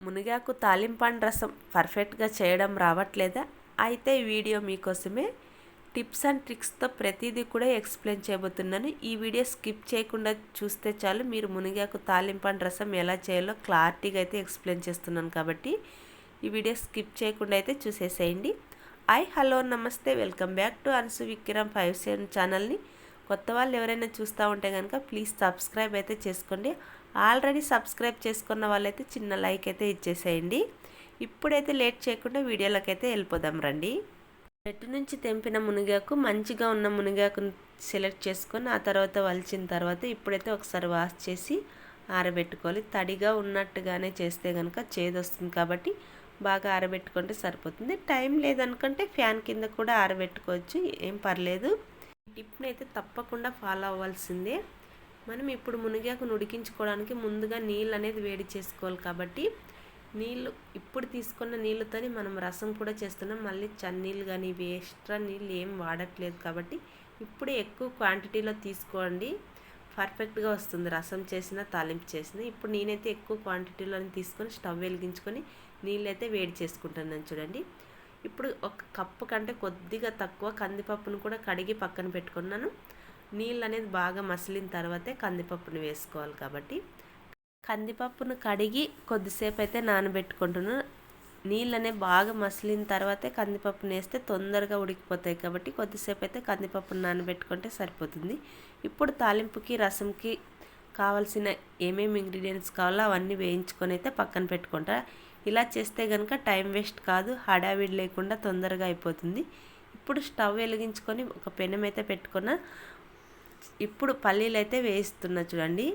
మునగాకు తాలింపండు రసం పర్ఫెక్ట్గా చేయడం రావట్లేదా? అయితే ఈ వీడియో మీకోసమే. టిప్స్ అండ్ ట్రిక్స్తో ప్రతిదీ కూడా ఎక్స్ప్లెయిన్ చేయబోతున్నాను. ఈ వీడియో స్కిప్ చేయకుండా చూస్తే చాలు, మీరు మునగాకు తాలింపండు రసం ఎలా చేయాలో క్లారిటీగా అయితే ఎక్స్ప్లెయిన్ చేస్తున్నాను కాబట్టి ఈ వీడియో స్కిప్ చేయకుండా అయితే చూసేసేయండి. హలో నమస్తే, welcome back to Ansoo Vikram 57 ఛానల్ని. కొత్త వాళ్ళు ఎవరైనా చూస్తూ ఉంటే కనుక ప్లీజ్ సబ్స్క్రైబ్ అయితే చేసుకోండి. ఆల్రెడీ సబ్స్క్రైబ్ చేసుకున్న వాళ్ళైతే చిన్న లైక్ అయితే ఇచ్చేసేయండి. ఇప్పుడైతే లేట్ చేయకుండా వీడియోలోకి అయితే వెళ్ళిపోదాం రండి. చెట్టు నుంచి తెంపిన మునగాకు, మంచిగా ఉన్న మునగాకును సెలెక్ట్ చేసుకొని ఆ తర్వాత వలిచిన తర్వాత ఇప్పుడైతే ఒకసారి వాష్ చేసి ఆరబెట్టుకోవాలి. తడిగా ఉన్నట్టుగానే చేస్తే కనుక చేదు వస్తుంది కాబట్టి బాగా ఆరబెట్టుకుంటే సరిపోతుంది. టైం లేదనుకుంటే ఫ్యాన్ కింద కూడా ఆరబెట్టుకోవచ్చు, ఏం పర్లేదు. ఈ టిప్ని అయితే తప్పకుండా ఫాలో అవ్వాల్సిందే. మనం ఇప్పుడు మునగాకును ఉడికించుకోవడానికి ముందుగా నీళ్ళు అనేది వేడి చేసుకోవాలి కాబట్టి నీళ్ళు ఇప్పుడు తీసుకున్న నీళ్ళతోనే మనం రసం కూడా చేస్తున్నాం. మళ్ళీ చన్నీళ్ళు కానీ ఇవి ఎక్స్ట్రా నీళ్ళు ఏం వాడట్లేదు కాబట్టి ఇప్పుడు ఎక్కువ క్వాంటిటీలో తీసుకోండి, పర్ఫెక్ట్గా వస్తుంది రసం చేసిన తాలింపు చేసిన. ఇప్పుడు నేనైతే ఎక్కువ క్వాంటిటీలో తీసుకొని స్టవ్ వెలిగించుకొని నీళ్ళు అయితే వేడి చేసుకుంటున్నాను చూడండి. ఇప్పుడు ఒక కప్పు కంటే కొద్దిగా తక్కువ కందిపప్పును కూడా కడిగి పక్కన పెట్టుకున్నాను. నీళ్ళు అనేది బాగా మసిలిన తర్వాతే కందిపప్పును వేసుకోవాలి కాబట్టి కందిపప్పును కడిగి కొద్దిసేపు అయితే నానబెట్టుకుంటున్నాను. నీళ్ళు అనేవి బాగా మసిలిన తర్వాతే కందిపప్పును వేస్తే తొందరగా ఉడికిపోతాయి కాబట్టి కొద్దిసేపు అయితే కందిపప్పును నానబెట్టుకుంటే సరిపోతుంది. ఇప్పుడు తాలింపుకి రసంకి కావాల్సిన ఏమేమి ఇంగ్రీడియంట్స్ కావాలో అవన్నీ వేయించుకొని అయితే పక్కన పెట్టుకుంటా. ఇలా చేస్తే కనుక టైం వేస్ట్ కాదు, హడావిడి లేకుండా తొందరగా అయిపోతుంది. ఇప్పుడు స్టవ్ వెలిగించుకొని ఒక పెనం అయితే పెట్టుకున్న. ఇప్పుడు పల్లీలు అయితే వేయిస్తున్నా చూడండి.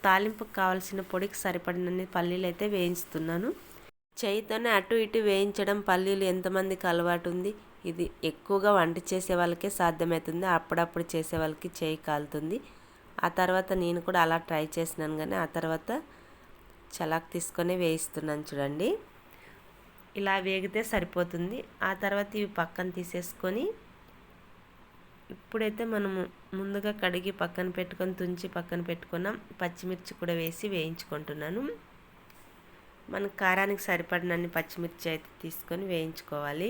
తాలింపుకు కావాల్సిన పొడికి సరిపడినన్ని పల్లీలు అయితే వేయిస్తున్నాను. చేయితోనే అటు ఇటు వేయించడం పల్లీలు ఎంతమందికి అలవాటు ఉంది? ఇది ఎక్కువగా వంట చేసే వాళ్ళకే సాధ్యమవుతుంది, అప్పుడప్పుడు చేసే వాళ్ళకి చేయి కాలుతుంది. ఆ తర్వాత నేను కూడా అలా ట్రై చేసినాను, కానీ ఆ తర్వాత చలాక్ తీసుకొని వేయిస్తున్నాను చూడండి. ఇలా వేగితే సరిపోతుంది. ఆ తర్వాత ఇవి పక్కన తీసేసుకొని ఇప్పుడైతే మనము ముందుగా కడిగి పక్కన పెట్టుకొని తుంచి పక్కన పెట్టుకున్నాం పచ్చిమిర్చి కూడా వేసి వేయించుకుంటున్నాను. మన కారానికి సరిపడినన్ని పచ్చిమిర్చి అయితే తీసుకొని వేయించుకోవాలి.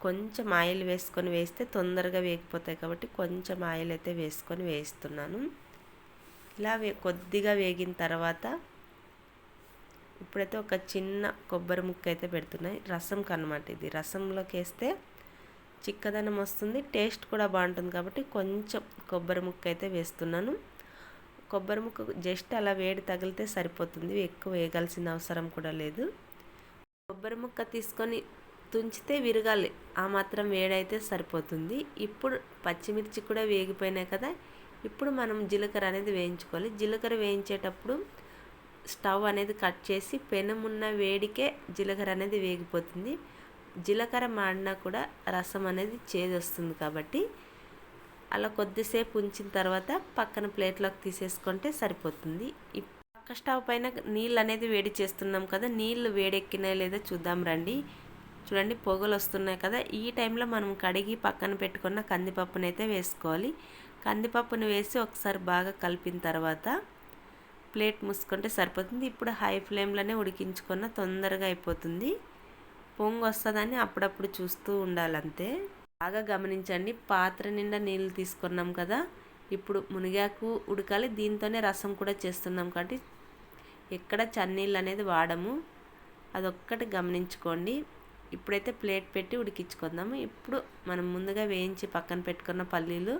కొంచెం ఆయిల్ వేసుకొని వేస్తే తొందరగా వేగిపోతాయి కాబట్టి కొంచెం ఆయిల్ అయితే వేసుకొని వేయిస్తున్నాను. ఇలా కొద్దిగా వేగిన తర్వాత ఇప్పుడైతే ఒక చిన్న కొబ్బరి ముక్క అయితే పెడుతున్నాయి రసంకి అన్నమాట. ఇది రసంలోకి వేస్తే చిక్కదనం వస్తుంది, టేస్ట్ కూడా బాగుంటుంది కాబట్టి కొంచెం కొబ్బరి ముక్క అయితే వేస్తున్నాను. కొబ్బరి ముక్క జస్ట్ అలా వేడి తగిలితే సరిపోతుంది, ఎక్కువ వేగాల్సిన అవసరం కూడా లేదు. కొబ్బరి ముక్క తీసుకొని తుంచితే విరగాలి, ఆ మాత్రం వేడైతే సరిపోతుంది. ఇప్పుడు పచ్చిమిర్చి కూడా వేగిపోయినాయి కదా, ఇప్పుడు మనం జీలకర్ర అనేది వేయించుకోవాలి. జీలకర్ర వేయించేటప్పుడు స్టవ్ అనేది కట్ చేసి పెనం ఉన్న వేడికే జీలకర్ర అనేది వేగిపోతుంది. జీలకర్ర మాడినా కూడా రసం అనేది చేదు వస్తుంది కాబట్టి అలా కొద్దిసేపు ఉంచిన తర్వాత పక్కన ప్లేట్లోకి తీసేసుకుంటే సరిపోతుంది. ఈ పక్క స్టవ్ పైన నీళ్ళు అనేది వేడి చేస్తున్నాం కదా, నీళ్ళు వేడెక్కినాయి లేదా చూద్దాం రండి. చూడండి పొగలు వస్తున్నాయి కదా, ఈ టైంలో మనం కడిగి పక్కన పెట్టుకున్న కందిపప్పును అయితే వేసుకోవాలి. కందిపప్పును వేసి ఒకసారి బాగా కలిపిన తర్వాత ప్లేట్ మూసుకుంటే సరిపోతుంది. ఇప్పుడు హై ఫ్లేమ్లోనే ఉడికించుకున్న తొందరగా అయిపోతుంది. పొంగు వస్తుందని అప్పుడప్పుడు చూస్తూ ఉండాలంతే. బాగా గమనించండి, పాత్ర నిండా నీళ్ళు తీసుకున్నాం కదా, ఇప్పుడు మునగాకు ఉడకాలి, దీంతోనే రసం కూడా చేస్తున్నాం కాబట్టి ఎక్కడ చన్నీళ్ళు అనేది వాడము, అదొక్కటి గమనించుకోండి. ఇప్పుడైతే ప్లేట్ పెట్టి ఉడికించుకుందాము. ఇప్పుడు మనం ముందుగా వేయించి పక్కన పెట్టుకున్న పల్లీలు,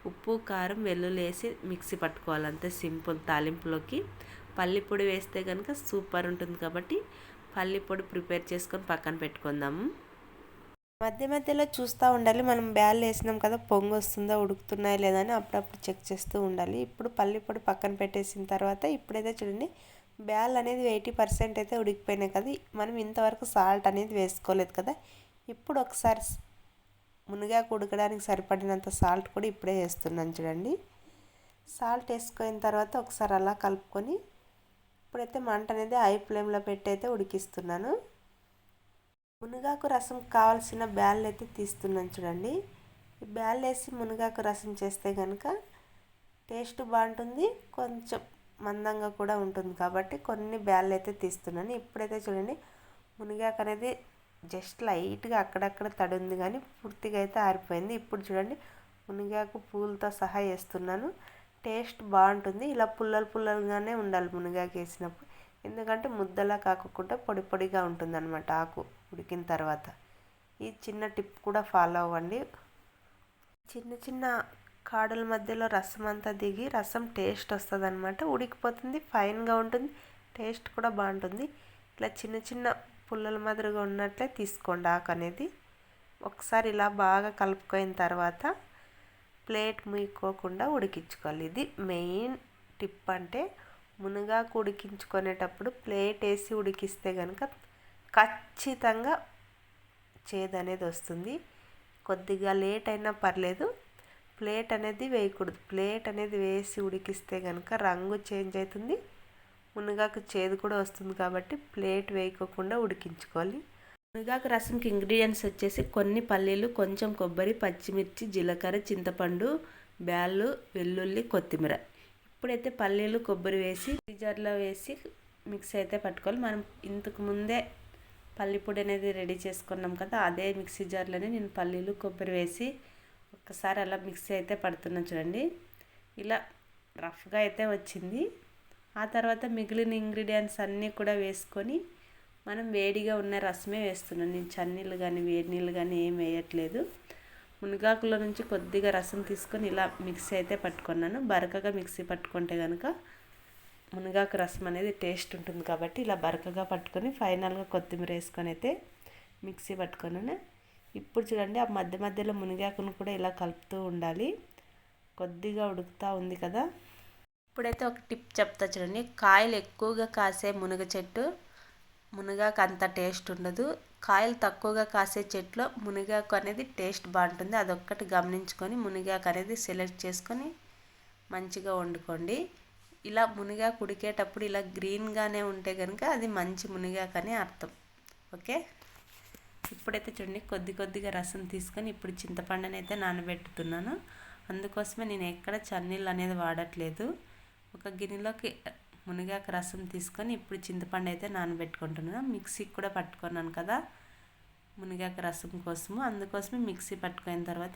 ఉప్పు కారం వెల్లుల్లి వేసి మిక్సీ పట్టుకోవాలి, అంతే సింపుల్. తాలింపులోకి పల్లి పొడి వేస్తే కనుక సూపర్ ఉంటుంది కాబట్టి పల్లి పొడి ప్రిపేర్ చేసుకొని పక్కన పెట్టుకుందాము. మధ్య మధ్యలో చూస్తూ ఉండాలి, మనం బ్యాల్ వేసినాం కదా, పొంగు వస్తుందా ఉడుకుతున్నాయా లేదా అని అప్పుడప్పుడు చెక్ చేస్తూ ఉండాలి. ఇప్పుడు పల్లి పొడి పక్కన పెట్టేసిన తర్వాత ఇప్పుడైతే చూడండి బ్యాల్ అనేది 80% అయితే ఉడికిపోయినాయి కదా, మనం ఇంతవరకు సాల్ట్ అనేది వేసుకోలేదు కదా. ఇప్పుడు ఒకసారి మునగాకు ఉడకడానికి సరిపడినంత సాల్ట్ కూడా ఇప్పుడే వేస్తున్నాను చూడండి. సాల్ట్ వేసుకున్న తర్వాత ఒకసారి అలా కలుపుకొని ఇప్పుడైతే మంట అనేది హై ఫ్లేమ్లో పెట్టి అయితే ఉడికిస్తున్నాను. మునగాకు రసం కావాల్సిన బ్యాళ్ళు అయితే తీస్తున్నాను చూడండి. ఈ బ్యాళ్ళు వేసి మునగాకు రసం చేస్తే కనుక టేస్ట్ బాగుంటుంది, కొంచెం మందంగా కూడా ఉంటుంది కాబట్టి కొన్ని బ్యాళ్ళు అయితే తీస్తున్నాను. ఇప్పుడైతే చూడండి మునిగాకు అనేది జస్ట్ లైట్గా అక్కడక్కడ తడి ఉంది కానీ పూర్తిగా అయితే ఆరిపోయింది. ఇప్పుడు చూడండి మునిగాకు పూలతో సహా వేస్తున్నాను. టేస్ట్ బాగుంటుంది. ఇలా పుల్లలు పుల్లలుగానే ఉండాలి మునిగాకు వేసినప్పుడు, ఎందుకంటే ముద్దలా కాకుండా పొడి పొడిగా ఉంటుంది అనమాట ఆకు ఉడికిన తర్వాత. ఈ చిన్న టిప్ కూడా ఫాలో అవ్వండి. చిన్న చిన్న కాడల మధ్యలో రసం అంతా దిగి రసం టేస్ట్ వస్తుంది అనమాట. ఉడికిపోతుంది, ఫైన్గా ఉంటుంది, టేస్ట్ కూడా బాగుంటుంది. ఇట్లా చిన్న చిన్న పుల్లల మాదిరిగా ఉన్నట్లే తీసుకోండి ఆకు అనేది. ఒకసారి ఇలా బాగా కలుపుకోయిన తర్వాత ప్లేట్ ముయ్యకోకుండా ఉడికించుకోవాలి. ఇది మెయిన్ టిప్. అంటే మునగాకు ఉడికించుకునేటప్పుడు ప్లేట్ వేసి ఉడికిస్తే కనుక ఖచ్చితంగా చేదు అనేది వస్తుంది. కొద్దిగా లేట్ అయినా పర్లేదు, ప్లేట్ అనేది వేయకూడదు. ప్లేట్ అనేది వేసి ఉడికిస్తే కనుక రంగు చేంజ్ అవుతుంది, మునగాకు చేదు కూడా వస్తుంది. కాబట్టి ప్లేట్ వేయకోకుండా ఉడికించుకోవాలి. మునగాకు రసంకి ఇంగ్రీడియంట్స్ వచ్చేసి కొన్ని పల్లీలు, కొంచెం కొబ్బరి, పచ్చిమిర్చి, జీలకర్ర, చింతపండు, బ్యాళ్ళు, వెల్లుల్లి, కొత్తిమీర. ఇప్పుడైతే పల్లీలు కొబ్బరి వేసి జార్లో వేసి మిక్స్ అయితే పట్టుకోవాలి. మనం ఇంతకు ముందే పల్లి పొడి అనేది రెడీ చేసుకున్నాం కదా, అదే మిక్సీ జార్లోనే నేను పల్లీలు కొబ్బరి వేసి ఒక్కసారి అలా మిక్సీ అయితే పడుతున్నాను. చూడండి ఇలా రఫ్గా అయితే వచ్చింది. ఆ తర్వాత మిగిలిన ఇంగ్రీడియంట్స్ అన్నీ కూడా వేసుకొని మనం వేడిగా ఉన్న రసమే వేస్తున్నాను. నేను చన్నీళ్ళు కానీ వేడి నీళ్ళు కానీ ఏం వేయట్లేదు. మునగాకులో నుంచి కొద్దిగా రసం తీసుకొని ఇలా మిక్సీ అయితే పట్టుకున్నాను. బరకగా మిక్సీ పట్టుకుంటే కనుక మునగాకు రసం అనేది టేస్ట్ ఉంటుంది కాబట్టి ఇలా బరకగా పట్టుకొని ఫైనల్గా కొత్తిమీర వేసుకొని అయితే మిక్సీ పట్టుకున్నాను. ఇప్పుడు చూడండి ఆ మధ్య మధ్యలో మునగాకును కూడా ఇలా కలుపుతూ ఉండాలి. కొద్దిగా ఉడుకుతూ ఉంది కదా. ఇప్పుడైతే ఒక టిప్ చెప్తా చూడండి. కాయలు ఎక్కువగా కాసే మునగ చెట్టు మునగాకు అంత టేస్ట్ ఉండదు. కాయలు తక్కువగా కాసే చెట్లో మునగాకు అనేది టేస్ట్ బాగుంటుంది. అదొక్కటి గమనించుకొని మునగాకు అనేది సెలెక్ట్ చేసుకొని మంచిగా వండుకోండి. ఇలా మునగాకు ఉడికేటప్పుడు ఇలా గ్రీన్గానే ఉంటే కనుక అది మంచి మునగాకు అని అర్థం. ఓకే, ఇప్పుడైతే చూడండి కొద్దిగా రసం తీసుకొని ఇప్పుడు చింతపండుని అయితే నానబెట్టుతున్నాను. అందుకోసమే నేను ఎక్కడ చన్నీళ్ళు అనేది వాడట్లేదు. ఒక గిన్నెలోకి మునగాకు రసం తీసుకొని ఇప్పుడు చింతపండు అయితే నానబెట్టుకుంటున్నాను. మిక్సీకి కూడా పట్టుకున్నాను కదా మునగాకు రసం కోసము, అందుకోసమే మిక్సీ పట్టుకున్న తర్వాత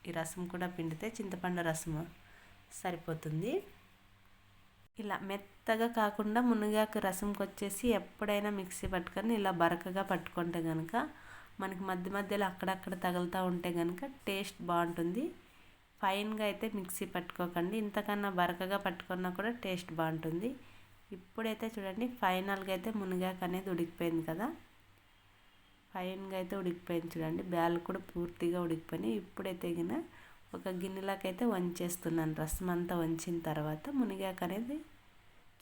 ఈ రసం కూడా పిండితే చింతపండు రసము సరిపోతుంది. ఇలా మెత్తగా కాకుండా మునగాకు రసంకి వచ్చేసి ఎప్పుడైనా మిక్సీ పట్టుకొని ఇలా బరకగా పట్టుకుంటే కనుక మనకి మధ్య మధ్యలో అక్కడక్కడ తగులుతూ ఉంటే కనుక టేస్ట్ బాగుంటుంది. ఫైన్గా అయితే మిక్సీ పట్టుకోకండి, ఇంతకన్నా బరకగా పట్టుకున్నా కూడా టేస్ట్ బాగుంటుంది. ఇప్పుడైతే చూడండి ఫైనల్గా అయితే మునగాకు అనేది ఉడికిపోయింది కదా, ఫైన్గా అయితే ఉడికిపోయింది. చూడండి బ్యాళ్ళు కూడా పూర్తిగా ఉడికిపోయినాయి. ఇప్పుడైతే గిన ఒక గిన్నెలోకి అయితే వంచేస్తున్నాను. రసం అంతా వంచిన తర్వాత మునగాకు అనేది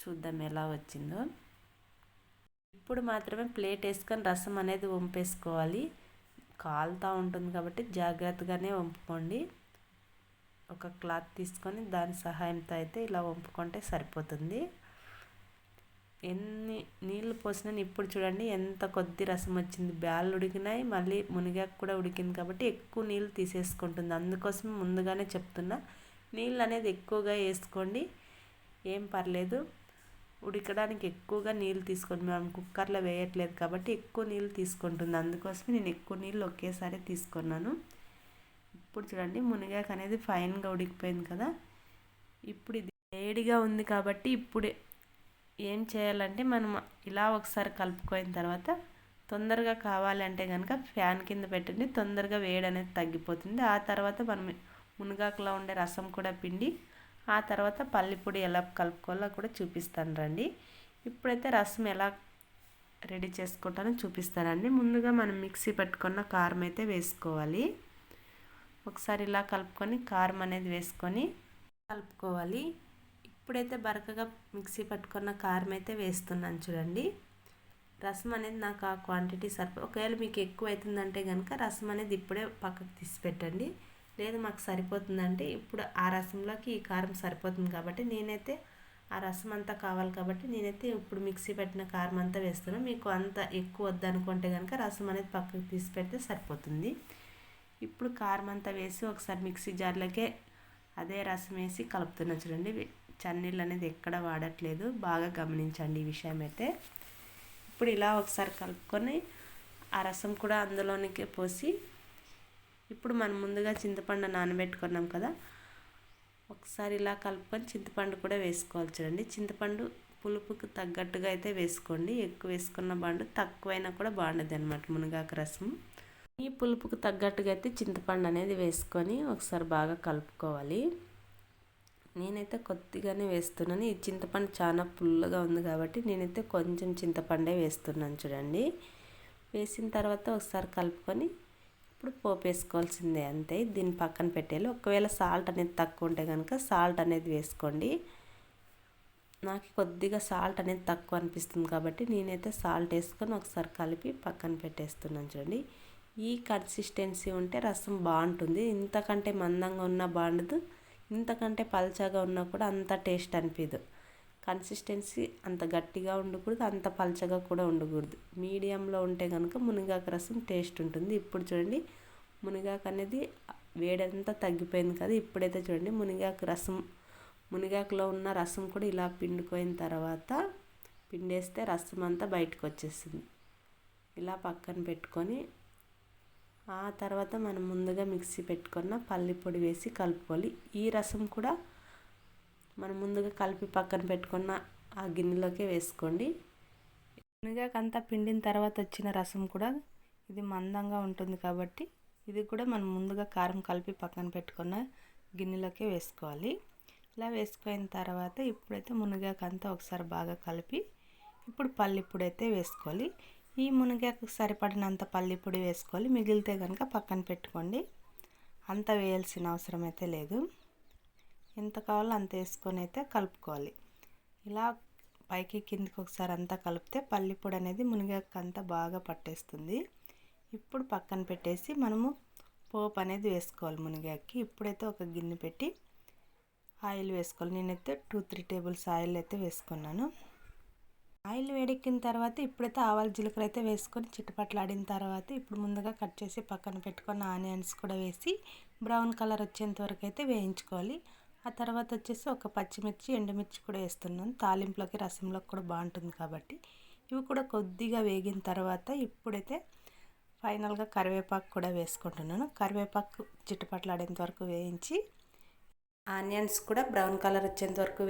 చూద్దాం ఎలా వచ్చిందో. ఇప్పుడు మాత్రమే ప్లేట్ వేసుకొని రసం అనేది వంపేసుకోవాలి. కాలుతూ ఉంటుంది కాబట్టి జాగ్రత్తగానే వంపుకోండి. ఒక క్లాత్ తీసుకొని దాని సహాయంతో అయితే ఇలా వంపుకుంటే సరిపోతుంది. ఎన్ని నీళ్ళు పోసినా ఇప్పుడు చూడండి ఎంత కొద్ది రసం వచ్చింది. బ్యాళ్ళు ఉడికినాయి, మళ్ళీ మునగాకు కూడా ఉడికింది కాబట్టి ఎక్కువ నీళ్ళు తీసేసుకుంటుంది. అందుకోసం ముందుగానే చెప్తున్నా, నీళ్ళు అనేది ఎక్కువగా వేసుకోండి, ఏం పర్లేదు. ఉడకడానికి ఎక్కువగా నీళ్ళు తీసుకోండి. మనం కుక్కర్లో వేయట్లేదు కాబట్టి ఎక్కువ నీళ్ళు తీసుకుంటుంది. అందుకోసమే నేను ఎక్కువ నీళ్ళు ఒకేసారి తీసుకున్నాను. ఇప్పుడు చూడండి మునగాకు అనేది ఫైన్గా ఉడికిపోయింది కదా. ఇప్పుడు ఇది వేడిగా ఉంది కాబట్టి ఇప్పుడు ఏం చేయాలంటే మనం ఇలా ఒకసారి కలుపుకోయిన తర్వాత తొందరగా కావాలంటే కనుక ఫ్యాన్ కింద పెట్టండి, తొందరగా వేడి అనేది తగ్గిపోతుంది. ఆ తర్వాత మనం మునగాకులో ఉండే రసం కూడా పిండి ఆ తర్వాత పల్లిపొడి ఎలా కలుపుకోవాలో కూడా చూపిస్తాను రండి. ఇప్పుడైతే రసం ఎలా రెడీ చేసుకుంటానో చూపిస్తానండి. ముందుగా మనం మిక్సీ పెట్టుకున్న కారం అయితే వేసుకోవాలి. ఒకసారి ఇలా కలుపుకొని కారం అనేది వేసుకొని కలుపుకోవాలి. ఇప్పుడైతే బరకగా మిక్సీ పట్టుకున్న కారం అయితే వేస్తున్నాను. చూడండి రసం అనేది నాకు ఆ క్వాంటిటీ ఒకవేళ మీకు ఎక్కువ అవుతుందంటే కనుక రసం అనేది ఇప్పుడే పక్కకు తీసి పెట్టండి. లేదు మాకు సరిపోతుందంటే ఇప్పుడు ఆ రసంలోకి ఈ కారం సరిపోతుంది కాబట్టి నేనైతే ఆ రసం అంతా కావాలి కాబట్టి నేనైతే ఇప్పుడు మిక్సీ పెట్టిన కారం అంతా వేస్తున్నాను. మీకు అంత ఎక్కువ వద్దనుకుంటే కనుక రసం అనేది పక్కకు తీసి పెడితే సరిపోతుంది. ఇప్పుడు కారం అంతా వేసి ఒకసారి మిక్సీ జార్లోకే అదే రసం వేసి కలుపుతున్నా. చూడండి చన్నీళ్ళు అనేది ఎక్కడ వాడట్లేదు, బాగా గమనించండి ఈ విషయం అయితే. ఇప్పుడు ఇలా ఒకసారి కలుపుకొని ఆ రసం కూడా అందులోనికి పోసి, ఇప్పుడు మనం ముందుగా చింతపండు నానబెట్టుకున్నాం కదా, ఒకసారి ఇలా కలుపుకొని చింతపండు కూడా వేసుకోవాలి. చూడండి, చింతపండు పులుపుకి తగ్గట్టుగా అయితే వేసుకోండి. ఎక్కువ వేసుకున్న బాండు, తక్కువైనా కూడా బాగుండదు అనమాట మునగాకు రసం. ఈ పులుపుకు తగ్గట్టుగా అయితే చింతపండు అనేది వేసుకొని ఒకసారి బాగా కలుపుకోవాలి. నేనైతే కొద్దిగానే వేస్తున్నాను. ఈ చింతపండు చాలా పుల్లగా ఉంది కాబట్టి నేనైతే కొంచెం చింతపండే వేస్తున్నాను. చూడండి, వేసిన తర్వాత ఒకసారి కలుపుకొని ఇప్పుడు పోపు వేసుకోవాల్సిందే, అంతే. దీన్ని పక్కన పెట్టేయాలి. ఒకవేళ సాల్ట్ అనేది తక్కువ ఉంటే కనుక సాల్ట్ అనేది వేసుకోండి. నాకు కొద్దిగా సాల్ట్ అనేది తక్కువ అనిపిస్తుంది కాబట్టి నేనైతే సాల్ట్ వేసుకొని ఒకసారి కలిపి పక్కన పెట్టేస్తున్నాను. చూడండి, ఈ కన్సిస్టెన్సీ ఉంటే రసం బాగుంటుంది. ఇంతకంటే మందంగా ఉన్నా బాగుండదు, ఇంతకంటే పల్చగా ఉన్నా కూడా అంత టేస్ట్ అనిపించదు. కన్సిస్టెన్సీ అంత గట్టిగా ఉండకూడదు, అంత పల్చగా కూడా ఉండకూడదు. మీడియంలో ఉంటే కనుక మునగాకు రసం టేస్ట్ ఉంటుంది. ఇప్పుడు చూడండి, మునగాకు అనేది వేడంతా తగ్గిపోయింది కదా. ఇప్పుడైతే చూడండి, మునగాకులో ఉన్న రసం కూడా ఇలా పిండుకోయిన తర్వాత పిండేస్తే రసం అంతా బయటకు వచ్చేస్తుంది. ఇలా పక్కన పెట్టుకొని ఆ తర్వాత మనం ముందుగా మిక్సీ పెట్టుకున్న పల్లి పొడి వేసి కలుపుకోవాలి. ఈ రసం కూడా మనం ముందుగా కలిపి పక్కన పెట్టుకున్న ఆ గిన్నెలోకి వేసుకోండి. మునగాకంతా పిండిన తర్వాత వచ్చిన రసం కూడా ఇది మందంగా ఉంటుంది కాబట్టి ఇది కూడా మనం ముందుగా కారం కలిపి పక్కన పెట్టుకున్న గిన్నెలోకి వేసుకోవాలి. ఇలా వేసుకున్న తర్వాత ఇప్పుడైతే మునగాకంతా ఒకసారి బాగా కలిపి ఇప్పుడు పల్లి పొడి అయితే వేసుకోవాలి. ఈ మునగాకు సరిపడినంత పల్లి పొడి వేసుకోవాలి. మిగిలితే కనుక పక్కన పెట్టుకోండి. అంత వేయాల్సిన అవసరం అయితే లేదు. ఎంత కావాలో అంత వేసుకొని అయితే కలుపుకోవాలి. ఇలా పైకి కిందికి ఒకసారి అంతా కలిపితే పల్లి పొడి అనేది మునగాకు అంతా బాగా పట్టేస్తుంది. ఇప్పుడు పక్కన పెట్టేసి మనము పోపు అనేది వేసుకోవాలి మునగాకి. ఇప్పుడైతే ఒక గిన్నె పెట్టి ఆయిల్ వేసుకోవాలి. నేనైతే 2-3 టేబుల్స్ ఆయిల్ అయితే వేసుకున్నాను. ఆయిల్ వేడెక్కిన తర్వాత ఇప్పుడైతే ఆవాలు జీలకర్ర అయితే వేసుకొని చిటపట్లాడిన తర్వాత ఇప్పుడు ముందుగా కట్ చేసి పక్కన పెట్టుకున్న ఆనియన్స్ కూడా వేసి బ్రౌన్ కలర్ వచ్చేంత వరకు అయితే వేయించుకోవాలి. ఆ తర్వాత వచ్చేసి ఒక పచ్చిమిర్చి, ఎండుమిర్చి కూడా వేస్తున్నాను. తాలింపులోకి రసంలోకి కూడా బాగుంటుంది కాబట్టి ఇవి కూడా కొద్దిగా వేగిన తర్వాత ఇప్పుడైతే ఫైనల్గా కరివేపాకు కూడా వేసుకుంటున్నాను. కరివేపాకు చిటపట్లాడేంత వరకు వేయించి ఆనియన్స్ కూడా బ్రౌన్ కలర్ వచ్చేంత వరకు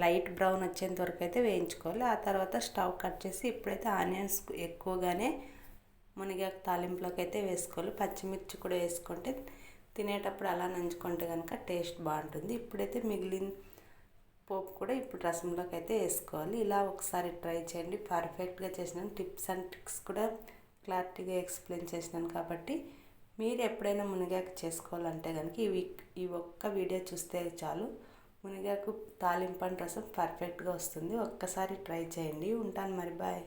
లైట్ బ్రౌన్ వచ్చేంత వరకు అయితే వేయించుకోవాలి. ఆ తర్వాత స్టవ్ కట్ చేసి ఇప్పుడైతే ఆనియన్స్ ఎక్కువగానే మునగాకు తాలింపులోకి అయితే వేసుకోవాలి. పచ్చిమిర్చి కూడా వేసుకుంటే తినేటప్పుడు అలా నంచుకుంటే కనుక టేస్ట్ బాగుంటుంది. ఇప్పుడైతే మిగిలిన పోపు కూడా ఇప్పుడు రసంలోకి అయితే వేసుకోవాలి. ఇలా ఒకసారి ట్రై చేయండి. పర్ఫెక్ట్గా చేసినాను. టిప్స్ అండ్ ట్రిక్స్ కూడా క్లారిటీగా ఎక్స్ప్లెయిన్ చేసినాను కాబట్టి మీరు ఎప్పుడైనా మునగాకు చేసుకోవాలంటే కనుక ఈ ఒక్క వీడియో చూస్తే చాలు, మునగాకు తాలింపు రసం పర్ఫెక్ట్గా వస్తుంది. ఒక్కసారి ట్రై చేయండి. ఉంటాను మరి, బాయ్.